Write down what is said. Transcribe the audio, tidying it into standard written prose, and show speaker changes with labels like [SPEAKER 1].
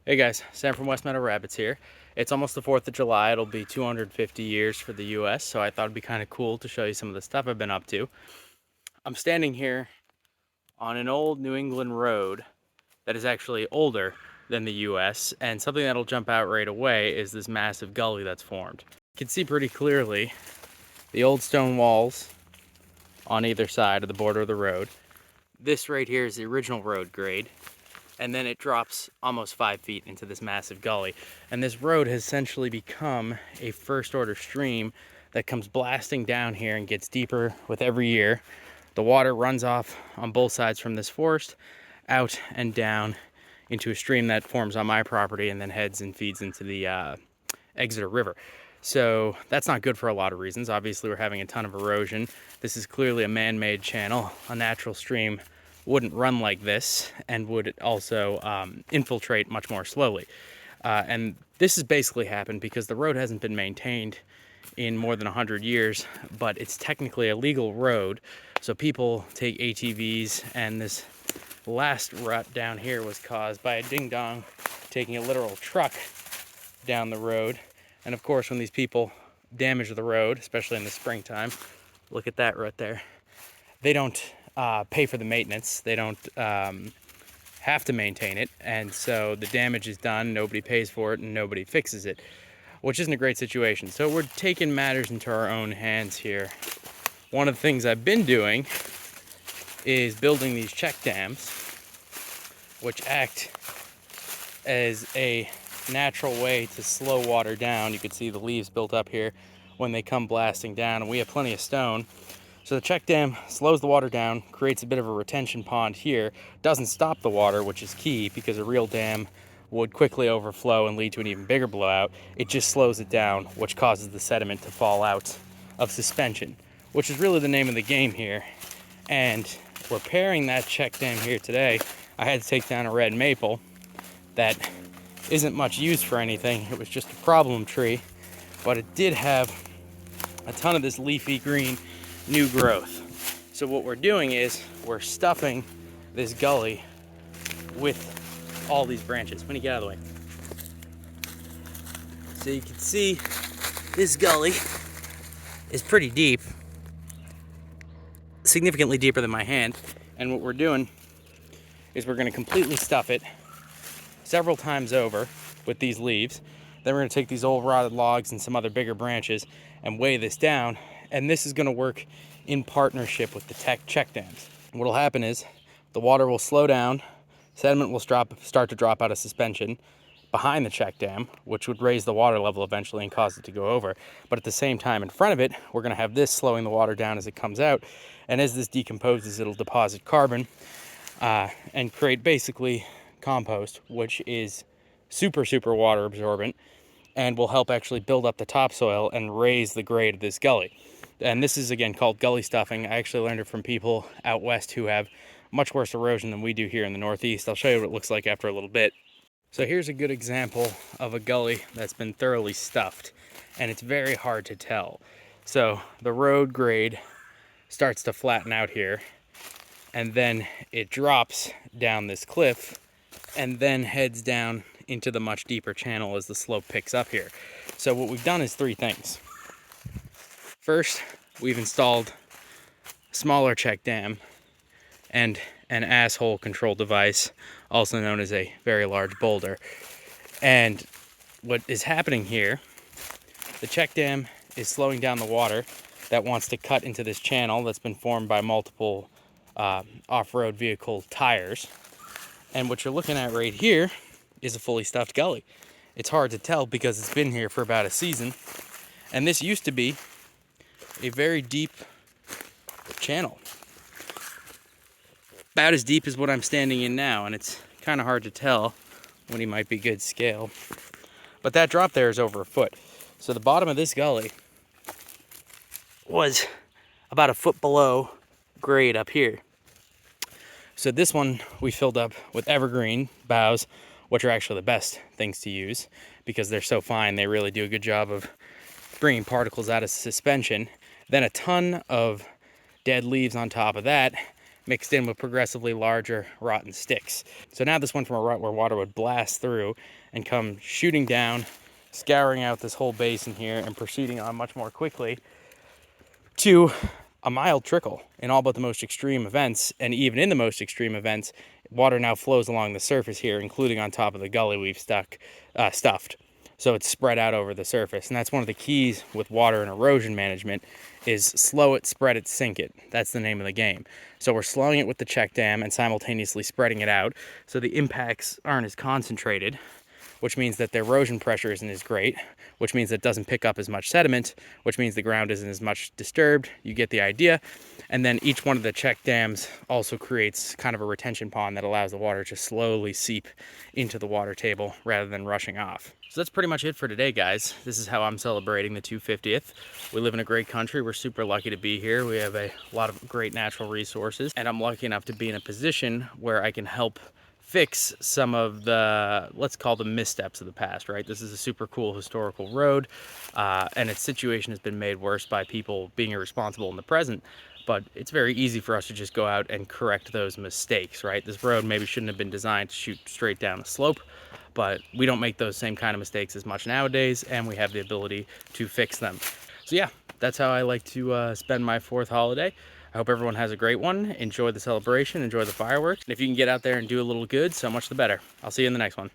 [SPEAKER 1] Hey guys, Sam from West Meadow Rabbits here. It's almost the 4th of July. It'll be 250 years for the US, so I thought it'd be kind of cool to show you some of the stuff I've been up to. I'm standing here on an old New England road that is actually older than the US, and something that'll jump out right away is this massive gully that's formed. You can see pretty clearly the old stone walls on either side of the border of the road. This right here is the original road grade, and then it drops almost 5 feet into this massive gully. And this road has essentially become a first order stream that comes blasting down here and gets deeper with every year. The water runs off on both sides from this forest, out and down into a stream that forms on my property and then heads and feeds into the Exeter River. So that's not good for a lot of reasons. Obviously, we're having a ton of erosion. This is clearly a man-made channel. A natural stream wouldn't run like this and would also infiltrate much more slowly. And this has basically happened because the road hasn't been maintained in more than 100 years, but it's technically a legal road. So people take ATVs, and this last rut down here was caused by a ding-dong taking a literal truck down the road. And of course, when these people damage the road, especially in the springtime, look at that right there, they don't pay for the maintenance. They don't have to maintain it, and so the damage is done, nobody pays for it, and nobody fixes it, which isn't a great situation. So we're taking matters into our own hands here. One of the things I've been doing is building these check dams, which act as a natural way to slow water down. You can see the leaves built up here when they come blasting down, and we have plenty of stone. So the check dam slows the water down, creates a bit of a retention pond here, doesn't stop the water, which is key because a real dam would quickly overflow and lead to an even bigger blowout. It just slows it down, which causes the sediment to fall out of suspension, which is really the name of the game here. And repairing that check dam here today, I had to take down a red maple that isn't much used for anything. It was just a problem tree, but it did have a ton of this leafy green new growth. So what we're doing is we're stuffing this gully with all these branches. When you get out of the way. So you can see this gully is pretty deep, significantly deeper than my hand. And what we're doing is we're going to completely stuff it several times over with these leaves. Then we're going to take these old rotted logs and some other bigger branches and weigh this down. And this is going to work in partnership with the check dams. What will happen is the water will slow down, sediment will start to drop out of suspension behind the check dam, which would raise the water level eventually and cause it to go over. But at the same time, in front of it, we're going to have this slowing the water down as it comes out. And as this decomposes, it'll deposit carbon and create basically compost, which is super water absorbent and will help actually build up the topsoil and raise the grade of this gully. And this is, again, called gully stuffing. I actually learned it from people out west who have much worse erosion than we do here in the Northeast. I'll show you what it looks like after a little bit. So here's a good example of a gully that's been thoroughly stuffed, and it's very hard to tell. So the road grade starts to flatten out here, and then it drops down this cliff and then heads down into the much deeper channel as the slope picks up here. So what we've done is 3 things. First, we've installed a smaller check dam and an asshole control device, also known as a very large boulder. And what is happening here, the check dam is slowing down the water that wants to cut into this channel that's been formed by multiple off-road vehicle tires. And what you're looking at right here is a fully stuffed gully. It's hard to tell because it's been here for about a season. And this used to be a very deep channel. About as deep as what I'm standing in now, and it's kind of hard to tell when you might be good scale. But that drop there is over 1 foot. So the bottom of this gully was about 1 foot below grade up here. So this one we filled up with evergreen boughs, which are actually the best things to use because they're so fine. They really do a good job of bringing particles out of suspension. Then a ton of dead leaves on top of that, mixed in with progressively larger rotten sticks. So now this went from a rut where water would blast through and come shooting down, scouring out this whole basin here and proceeding on much more quickly to a mild trickle in all but the most extreme events. And even in the most extreme events, water now flows along the surface here, including on top of the gully we've stuffed. So it's spread out over the surface. And that's one of the keys with water and erosion management is slow it, spread it, sink it. That's the name of the game. So we're slowing it with the check dam and simultaneously spreading it out so the impacts aren't as concentrated, which means that the erosion pressure isn't as great, which means it doesn't pick up as much sediment, which means the ground isn't as much disturbed. You get the idea. And then each one of the check dams also creates kind of a retention pond that allows the water to slowly seep into the water table rather than rushing off. So that's pretty much it for today, guys. This is how I'm celebrating the 250th. We live in a great country. We're super lucky to be here. We have a lot of great natural resources, and I'm lucky enough to be in a position where I can help fix some of the, let's call them missteps of the past, right? This is a super cool historical road, and its situation has been made worse by people being irresponsible in the present. But it's very easy for us to just go out and correct those mistakes, right? This road maybe shouldn't have been designed to shoot straight down a slope, but we don't make those same kind of mistakes as much nowadays, and we have the ability to fix them. So yeah, that's how I like to spend my 4th holiday. I hope everyone has a great one. Enjoy the celebration, enjoy the fireworks. And if you can get out there and do a little good, so much the better. I'll see you in the next one.